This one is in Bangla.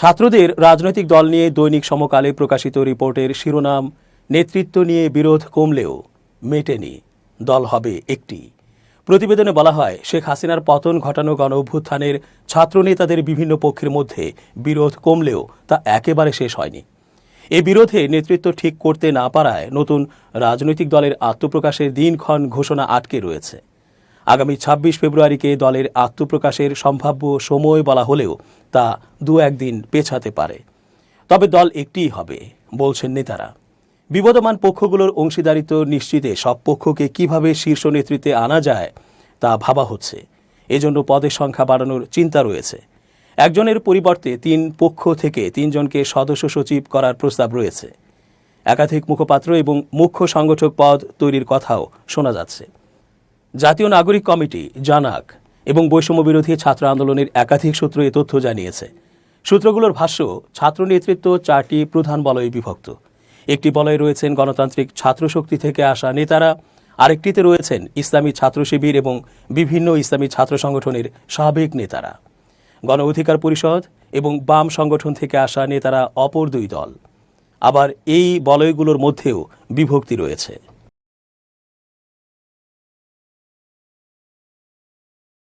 ছাত্রদের রাজনৈতিক দল নিয়ে দৈনিক সমকালে প্রকাশিত রিপোর্টের শিরোনাম নেতৃত্ব নিয়ে বিরোধ কমলেও মেটেনি, দল হবে একটি। প্রতিবেদনে বলা হয়, শেখ হাসিনার পতন ঘটানো গণ অভ্যুত্থানের ছাত্রনেতাদের বিভিন্ন পক্ষের মধ্যে বিরোধ কমলেও তা একেবারে শেষ হয়নি। এ বিরোধে নেতৃত্ব ঠিক করতে না পারায় নতুন রাজনৈতিক দলের আত্মপ্রকাশের দিনক্ষণ ঘোষণা আটকে রয়েছে। আগামী ২৬ ফেব্রুয়ারিকে দলের আত্মপ্রকাশের সম্ভাব্য সময় বলা হলেও তা দু-একদিন পেছাতে পারে। তবে দল একটিই হবে বলছেন নেতারা। বিবদমান পক্ষগুলোর অংশীদারিত্ব নিশ্চিতে সব পক্ষকে কিভাবে শীর্ষ নেতৃত্বে আনা যায় তা ভাবা হচ্ছে। এজন্য পদের সংখ্যা বাড়ানোর চিন্তা রয়েছে। একজনের পরিবর্তে ৩ পক্ষ থেকে ৩ জনকে সদস্য সচিব করার প্রস্তাব রয়েছে। একাধিক মুখপাত্র এবং মুখ্য সংগঠক পদ তৈরির কথাও শোনা যাচ্ছে। জাতীয় নাগরিক কমিটি, জানাক এবং বৈষম্য বিরোধী ছাত্র আন্দোলনের একাধিক সূত্র এ তথ্য জানিয়েছে। সূত্রগুলোর ভাষ্য, ছাত্র নেতৃত্ব 4টি প্রধান বলয়ে বিভক্ত। একটি বলয়ে রয়েছেন গণতান্ত্রিক ছাত্রশক্তি থেকে আসা নেতারা, আরেকটিতে রয়েছেন ইসলামী ছাত্র শিবির এবং বিভিন্ন ইসলামী ছাত্র সংগঠনের সাবেক নেতারা। গণ অধিকার পরিষদ এবং বাম সংগঠন থেকে আসা নেতারা অপর 2 দল। আবার এই বলয়গুলোর মধ্যেও বিভক্তি রয়েছে।